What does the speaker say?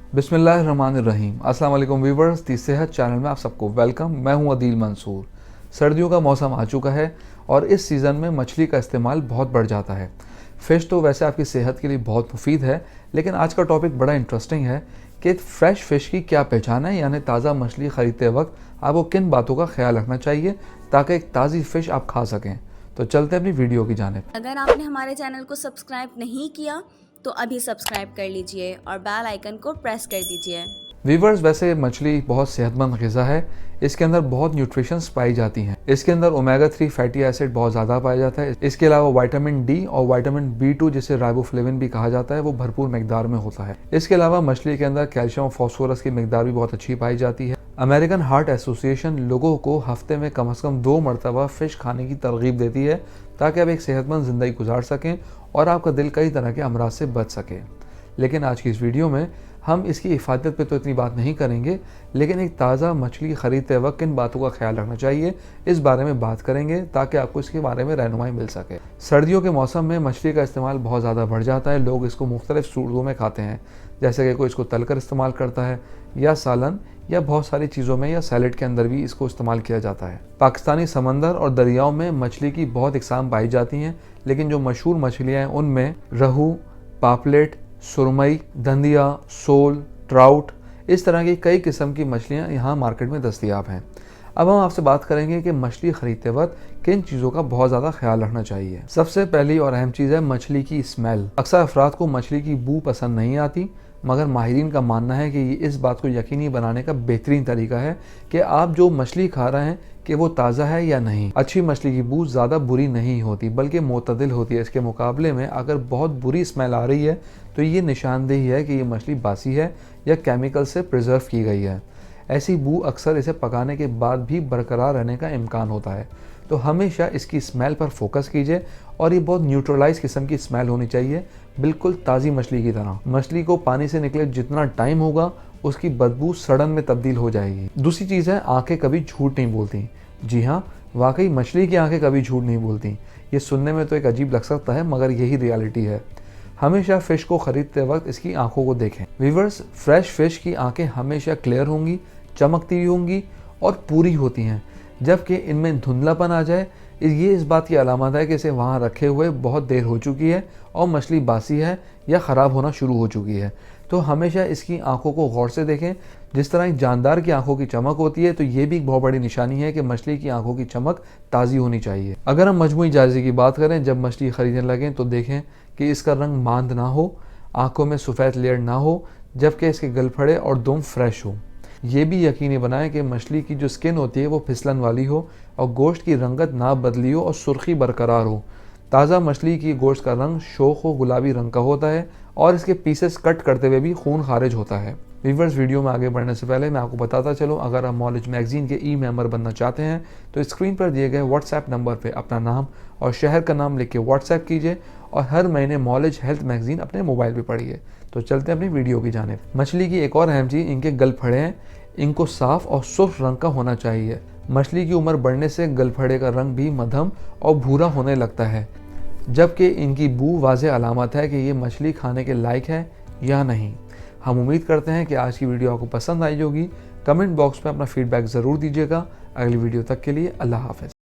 बिस्मिल्लाहिर्रहमानिर्रहीम। अस्सलाम वालेकुम व्यूवर्स, दी सेहत चैनल में आप सबको वेलकम। मैं हूं अदील मंसूर। सर्दियों का मौसम आ चुका है और इस सीज़न में मछली का इस्तेमाल बहुत बढ़ जाता है। फ़िश तो वैसे आपकी सेहत के लिए बहुत मुफीद है, लेकिन आज का टॉपिक बड़ा इंटरेस्टिंग है कि फ़्रेश फ़िश की क्या पहचान है, यानी ताज़ा मछली ख़रीदते वक्त आपको किन बातों का ख्याल रखना चाहिए ताकि एक ताज़ी फ़िश आप खा सकें। तो चलते हैं अपनी वीडियो की जानिब। अगर आपने हमारे चैनल को सब्सक्राइब नहीं किया तो अभी सब्सक्राइब कर लीजिए और बेल आइकन को प्रेस कर दीजिए। वीवर्स, वैसे मछली बहुत सेहतमंद ग़िज़ा है। इसके अंदर बहुत न्यूट्रिशंस पाई जाती हैं। इसके अंदर ओमेगा 3 फैटी एसिड बहुत ज़्यादा पाया जाता है। इसके अलावा विटामिन डी और विटामिन B2 जिसे राइबोफ्लेविन भी कहा जाता है, वो भरपूर मकदार में होता है। इसके अलावा मछली के अंदर कैल्शियम और फास्फोरस की मकदार भी बहुत अच्छी पाई जाती है। अमेरिकन हार्ट एसोसिएशन लोगों को हफ्ते में कम से कम 2 मरतबा फ़िश खाने की तरगीब देती है ताकि आप एक सेहतमंद ज़िंदगी गुजार सकें और आपका दिल कई तरह के अमराज से बच सके। लेकिन आज की इस वीडियो में हम इसकी हिफाजत पे तो इतनी बात नहीं करेंगे, लेकिन एक ताज़ा मछली ख़रीदते वक्त किन बातों का ख्याल रखना चाहिए इस बारे में बात करेंगे ताकि आपको इसके बारे में रहनुमाई मिल सके। सर्दियों के मौसम में मछली का इस्तेमाल बहुत ज़्यादा बढ़ जाता है। लोग इसको मुख्तलिफ सूरतों में खाते हैं, जैसे कि कोई इसको तलकर इस्तेमाल करता है या सालन या बहुत सारी चीज़ों में या सैलेड के अंदर भी इसको इस्तेमाल किया जाता है। पाकिस्तानी समंदर और दरियाओं में मछली की बहुत इकसाम पाई जाती हैं, लेकिन जो मशहूर मछलियाँ हैं उनमें रहू, पापलेट, सुरमई, धंधिया, सोल, ट्राउट, इस तरह की कई किस्म की मछलियाँ यहाँ मार्केट में दस्तयाब हैं। अब हम आपसे बात करेंगे कि मछली ख़रीदते वक्त किन चीज़ों का बहुत ज़्यादा ख्याल रखना चाहिए। सबसे पहली और अहम चीज़ है मछली की स्मेल। अक्सर अफराद को मछली की बू पसंद नहीं आती, मगर माहिरीन का मानना है कि ये इस बात को यकीनी बनाने का बेहतरीन तरीका है कि आप जो मछली खा रहे हैं कि वो ताज़ा है या नहीं। अच्छी मछली की बू ज़्यादा बुरी नहीं होती बल्कि मोतदिल होती है। इसके मुकाबले में अगर बहुत बुरी स्मेल आ रही है तो ये निशानदेही है कि ये मछली बासी है या केमिकल से प्रिजर्व की गई है। ऐसी बू अक्सर इसे पकाने के बाद भी बरकरार रहने का इम्कान होता है। तो हमेशा इसकी स्मेल पर फोकस कीजिए और ये बहुत न्यूट्रलाइज किस्म की स्मेल होनी चाहिए, बिल्कुल ताज़ी मछली की तरह। मछली को पानी से निकले जितना टाइम होगा उसकी बदबू सड़न में तब्दील हो जाएगी। दूसरी चीज़ है, आंखें कभी झूठ नहीं बोलती। जी हाँ, वाकई मछली की आंखें कभी झूठ नहीं बोलती। ये सुनने में तो एक अजीब लग सकता है, मगर यही रियलिटी है। हमेशा फ़िश को ख़रीदते वक्त इसकी आंखों को देखें। व्यूअर्स, फ्रेश फ़िश की आंखें हमेशा क्लियर होंगी, चमकती हुई होंगी और पूरी होती हैं, जबकि इनमें धुंधलापन आ जाए ये इस बात की अलामत है कि इसे वहाँ रखे हुए बहुत देर हो चुकी है और मछली बासी है या ख़राब होना शुरू हो चुकी है। तो हमेशा इसकी आंखों को गौर से देखें। जिस तरह एक जानदार की आंखों की चमक होती है, तो ये भी एक बहुत बड़ी निशानी है कि मछली की आंखों की चमक ताज़ी होनी चाहिए। अगर हम मजमूई जायजे की बात करें, जब मछली ख़रीदने लगें तो देखें कि इसका रंग मांद ना हो, आंखों में सफ़ेद लेयर ना हो, जबकि इसके गलफड़े और दुम फ्रेश हो। ये भी यकीनी बनाएं कि मछली की जो स्किन होती है वो फिसलन वाली हो और गोश्त की रंगत ना बदली हो और सुर्खी बरकरार हो। ताज़ा मछली की गोश्त का रंग शोख व गुलाबी रंग का होता है और इसके पीसेस कट करते हुए भी खून खारिज होता है। व्यूअर्स, वीडियो में आगे बढ़ने से पहले मैं आपको बताता चलूँ, अगर आप नॉलेज मैगजीन के मेंबर बनना चाहते हैं तो स्क्रीन पर दिए गए व्हाट्सएप नंबर पर अपना नाम और शहर का नाम लिख के व्हाट्सएप कीजिए और हर महीने नॉलेज हेल्थ मैगजीन अपने मोबाइल पर पढ़िए। तो चलते हैं अपनी वीडियो की जानिब। मछली की एक और अहम चीज़, इनके गलफड़े हैं, इनको साफ और सुर्ख रंग का होना चाहिए। मछली की उम्र बढ़ने से गलफड़े का रंग भी मध्यम और भूरा होने लगता है, जबकि इनकी बू वाज़ेह अलामत है कि ये मछली खाने के लायक है या नहीं। हम उम्मीद करते हैं कि आज की वीडियो आपको पसंद आई होगी। कमेंट बॉक्स में अपना फीडबैक ज़रूर दीजिएगा। अगली वीडियो तक के लिए अल्लाह हाफ़िज़।